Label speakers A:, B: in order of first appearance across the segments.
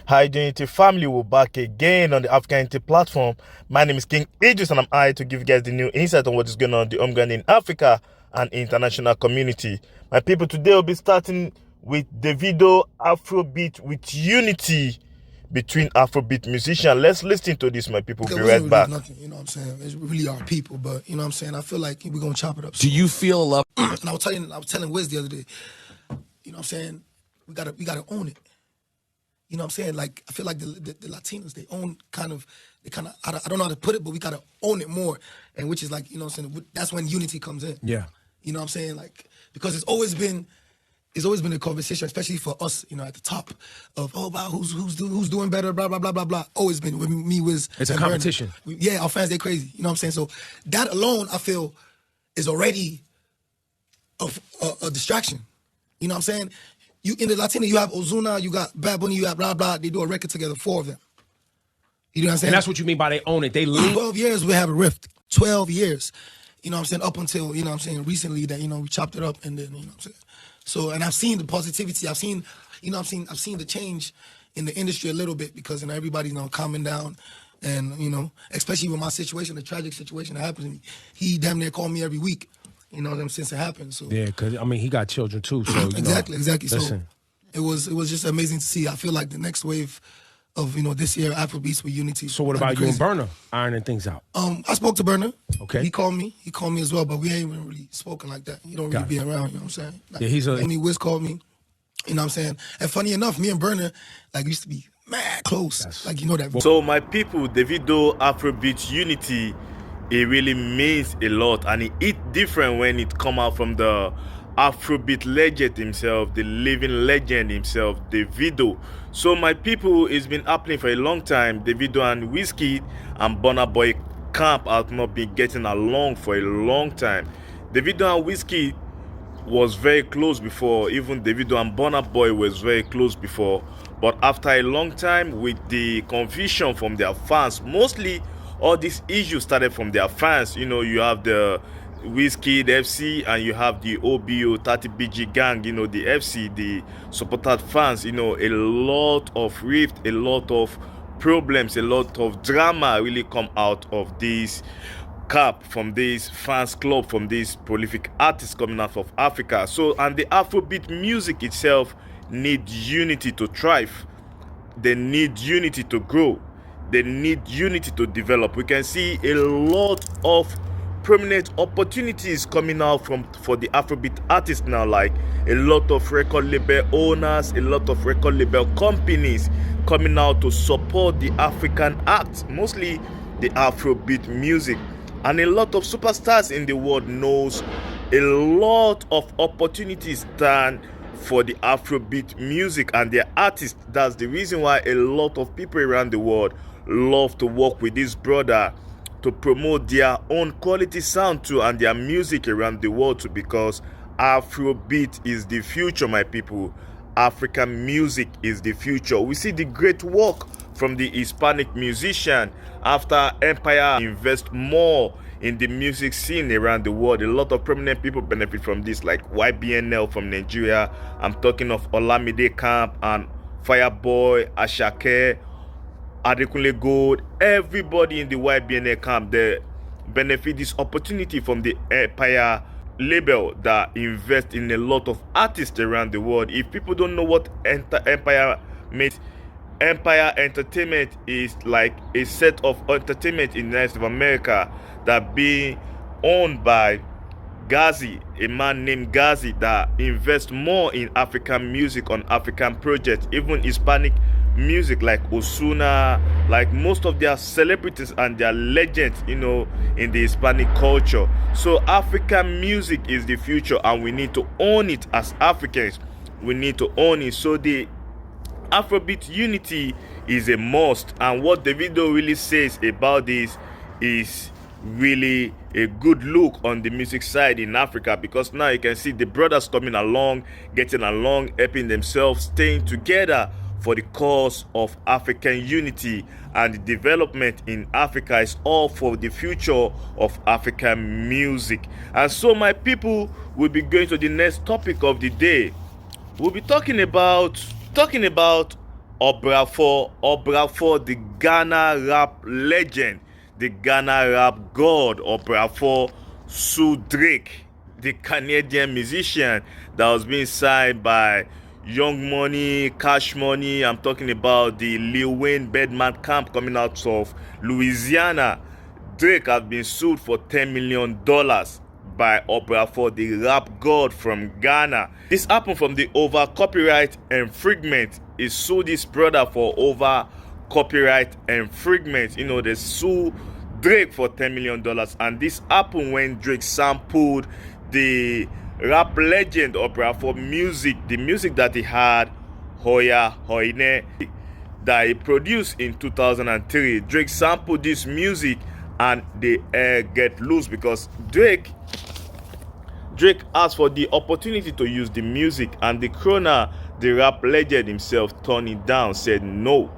A: How you doing, family? We're back again on the AfricaUnity platform. My name is KingIdris, and I'm here to give you guys the new insight on what is going on in the homeground in Africa and international community. My people, today we'll be starting with Davido Afrobeat with unity between Afrobeat musicians. Let's listen to this, my people. We'll be right back.
B: Nothing, you know what I'm saying? It's really our people, but you know what I'm saying? I feel like we're gonna chop it up.
C: Do you feel love?
B: And I was telling Wiz the other day, you know what I'm saying? We gotta own it. You know what I'm saying? Like, I feel like the Latinos, they kind of, I don't know how to put it, but we gotta own it more. And which is like, you know what I'm saying? That's when unity comes in.
C: Yeah.
B: You know what I'm saying? Like, because it's always been a conversation, especially for us, you know, at the top of, oh, wow, who's doing better, blah, blah, blah, blah, blah. Always been with me, Wiz.
C: It's a competition.
B: Yeah, our fans, they crazy. You know what I'm saying? So that alone, I feel, is already a distraction. You know what I'm saying? You in the Latino, you have Ozuna, you got Bad Bunny, you have blah, blah. They do a record together, 4 of them. You know what I'm saying?
C: And that's what you mean by they own it. They lead.
B: 12 years, we have a rift. 12 years. You know what I'm saying? Up until, you know what I'm saying, recently that, you know, we chopped it up and then, you know what I'm saying? So, and I've seen the positivity. I've seen the change in the industry a little bit because, you know, everybody's, you know, calming down. And, you know, especially with my situation, the tragic situation that happened to me, he damn near called me every week, you know, since it happened. So
C: yeah, because, I mean, he got children too. So
B: Exactly.
C: Listen.
B: So it was just amazing to see. I feel like the next wave of, you know, this year, Afrobeats with Unity.
C: So what about you and Burna ironing things out?
B: I spoke to Burna.
C: Okay.
B: He called me as well, but we ain't even really spoken like that. You don't really be around, you know what I'm saying? Like,
C: yeah,
B: only Wiz called me, you know what I'm saying? And funny enough, me and Burna, like, used to be mad close. Like, you know that.
A: So my people, Davido Afrobeat unity, it really means a lot, and it's different when it come out from the Afrobeat legend himself, the living legend himself, Davido. So my people, it's been happening for a long time. Davido and Wizkid and burnaboy camp have not been getting along for a long time. Davido and Wizkid was very close before. Even Davido and burnaboy was very close before. But after a long time, with the confusion from their fans, mostly all these issues started from their fans. You know, you have the Wizkid FC and you have the OBO 30BG gang, you know, the FC, the supported fans. You know, a lot of rift, a lot of problems, a lot of drama really come out of this cap, from this fans club, from these prolific artists coming out of Africa. So, and the Afrobeat music itself need unity to thrive. They need unity to grow. They need unity to develop. We can see a lot of prominent opportunities coming out for the Afrobeat artists now, like a lot of record label owners, a lot of record label companies coming out to support the African act, mostly the Afrobeat music. And a lot of superstars in the world knows a lot of opportunities stand for the Afrobeat music and their artists. That's the reason why a lot of people around the world love to work with this brother to promote their own quality sound too and their music around the world too, because Afrobeat is the future, my people. African music is the future. We see the great work from the Hispanic musician after Empire invest more in the music scene around the world. A lot of prominent people benefit from this, like YBNL from Nigeria. I'm talking of Olamide Camp and Fireboy, Ashake, Adekunle Gold. Everybody in the YBNL camp, they benefit this opportunity from the Empire label that invest in a lot of artists around the world. If people don't know what Empire means, Empire Entertainment is like a set of entertainment in the United States of America that being owned by Gazi, a man named Gazi, that invests more in African music, on African projects, even Hispanic music like Osuna, like most of their celebrities and their legends, you know, in the Hispanic culture. So African music is the future and we need to own it as Africans. We need to own it. So the Afrobeat unity is a must, and what Davido really says about this is really a good look on the music side in Africa, because now you can see the brothers coming along, getting along, helping themselves, staying together for the cause of African unity, and the development in Africa is all for the future of African music. And so my people, will be going to the next topic of the day. We'll be talking about Obrafour, the Ghana rap legend, the Ghana rap god. Obrafour sued Drake, the Canadian musician that was being signed by Young Money, Cash Money. I'm talking about the Lil Wayne Bedman camp coming out of Louisiana. Drake has been sued for $10 million by Obrafour, the rap god from Ghana. This happened from the over copyright infringement. He sued his brother for over copyright infringement. You know, they sued Drake for $10 million. And this happened when Drake sampled the rap legend Obrafour music, the music that he had, Hoya Hoine, that he produced in 2003. Drake sampled this music and they get loose because Drake asked for the opportunity to use the music, and the Krona, the rap legend himself, turned it down, said no.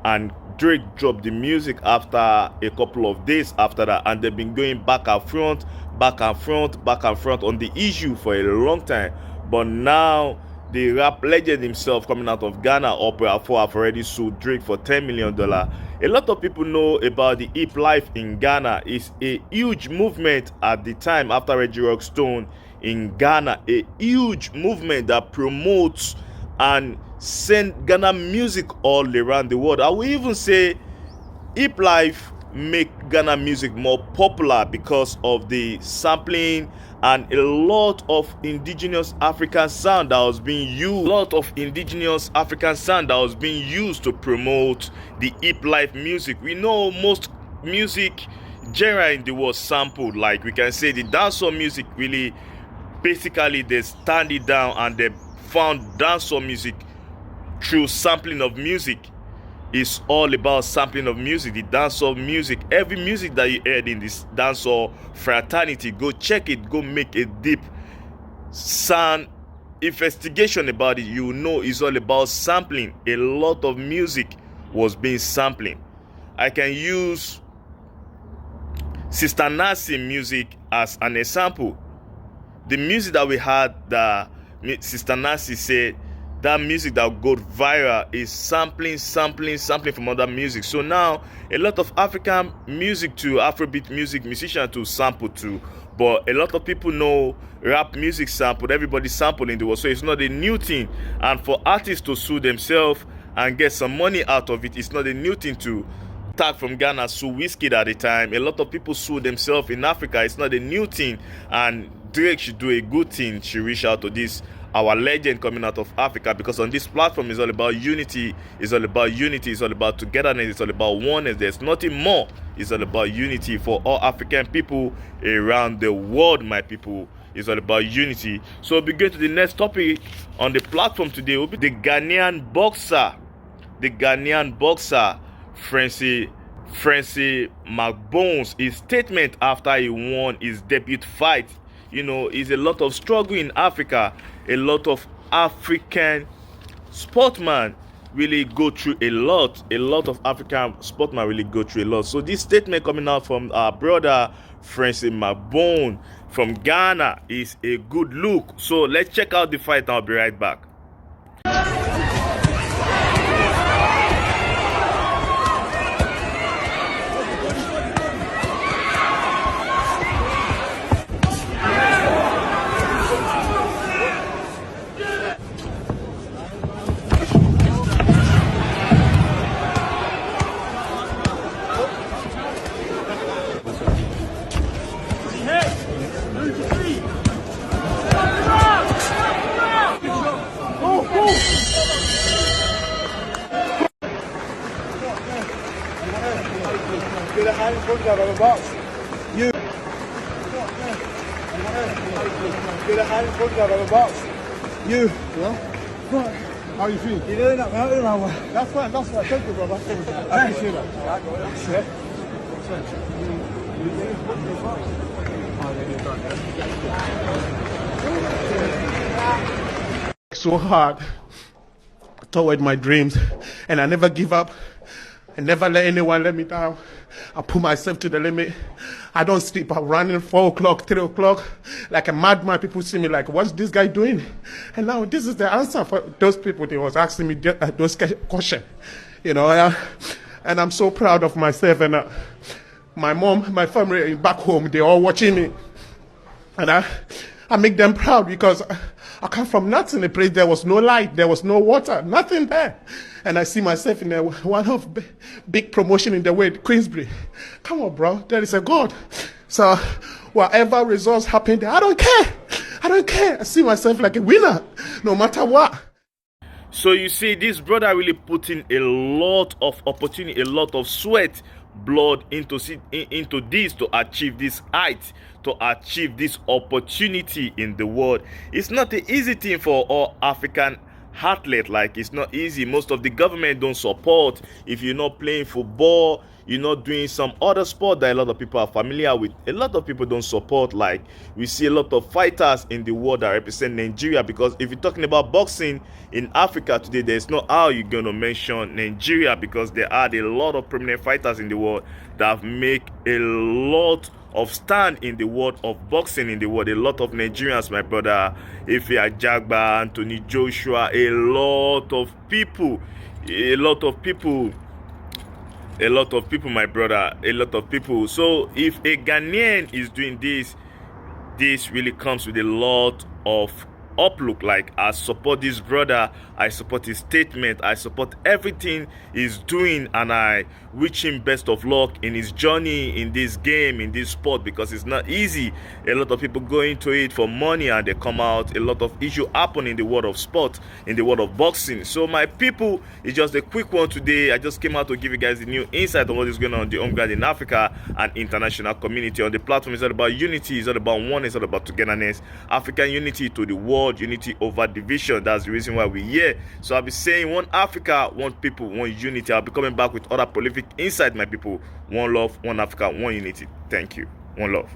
A: And Drake dropped the music after a couple of days after that, and they've been going back and front on the issue for a long time. But now the rap legend himself, coming out of Ghana, Obrafour, have already sued Drake for $10 million. A lot of people know about the hip life in Ghana. It's a huge movement at the time after Reggie Rockstone in Ghana, a huge movement that promotes and send Ghana music all around the world. I will even say hip life make Ghana music more popular because of the sampling and a lot of indigenous African sound that was being used. To promote the hip life music. We know most music genre in the world sampled. Like we can say the dancehall music really, basically they stand it down and they found dancehall music through sampling of music. It's all about sampling of music, the dancehall music. Every music that you heard in this dancehall fraternity, go check it, go make a deep sound investigation about it. You know it's all about sampling. A lot of music was being sampling. I can use Sister Nancy music as an example. The music that we had, that Sister Nancy said, that music that got viral is sampling from other music. So now a lot of African music to Afrobeat music, musicians to sample to. But a lot of people know rap music sampled, everybody sampled in the world. So it's not a new thing. And for artists to sue themselves and get some money out of it, it's not a new thing to tag from Ghana, sue Wizkid at the time. A lot of people sue themselves in Africa. It's not a new thing. And Drake should do a good thing. She reach out to this, our legend coming out of Africa, because on this platform is all about unity, it's all about unity, it's all about togetherness, it's all about oneness. There's nothing more. It's all about unity for all African people around the world, my people. It's all about unity. So we'll be going to the next topic on the platform today. Will be the Ghanaian boxer, Francis McBones. His statement after he won his debut fight. You know, it's a lot of struggle in Africa. A lot of African sportsmen really go through a lot. A lot of African sportsmen really go through a lot. So this statement coming out from our brother Francis McBone from Ghana is a good look. So let's check out the fight and I'll be right back.
D: Get a hand in front of the box. You. Get a hand in front of the box. You. Yeah? What? How you feel? You're doing that, man. That's fine. Thank you, brother. I appreciate that.
E: So hard toward my dreams, and I never give up. I never let anyone let me down. I put myself to the limit. I don't sleep. I'm running 4 o'clock, 3 o'clock, like a madman. People see me like, what's this guy doing? And now this is the answer for those people. They was asking me those questions, you know. And I'm so proud of myself. And my mom, my family back home, they all watching me. And I make them proud because I come from nothing. A place there was no light, there was no water, nothing there. And I see myself in one of big promotion in the world, Queensbury. Come on, bro, there is a God. So whatever results happen there, I don't care. I don't care. I see myself like a winner, no matter what.
A: So you see, this brother really put in a lot of opportunity, a lot of sweat, blood into this to achieve this height, to achieve this opportunity in the world. It's not an easy thing for all African athlete. Like, it's not easy. Most of the government don't support. If you're not playing football, you're not doing some other sport that a lot of people are familiar with, a lot of people don't support. Like, we see a lot of fighters in the world that represent Nigeria, because if you're talking about boxing in Africa today, there's no how you're going to mention Nigeria, because there are a lot of prominent fighters in the world that have made a lot of stand in the world of boxing in the world. A lot of Nigerians, my brother, Ife Ajagba, Anthony Joshua, a lot of people, my brother, a lot of people. So if a Ghanaian is doing this really comes with a lot of outlook. Like, I support this brother, I support his statement, I support everything he's doing, and I wish him best of luck in his journey in this game, in this sport, because it's not easy. A lot of people go into it for money and they come out. A lot of issues happen in the world of sport, in the world of boxing. So my people, it's just a quick one today. I just came out to give you guys the new insight on what is going on the home ground in Africa and international community. On the platform, it's all about unity, it's all about one, it's all about togetherness. African unity to the world, unity over division. That's the reason why we're here. So I'll be saying one Africa, one people, one unity. I'll be coming back with other prolific insight, my people. One love, one Africa, one unity. Thank you. One love.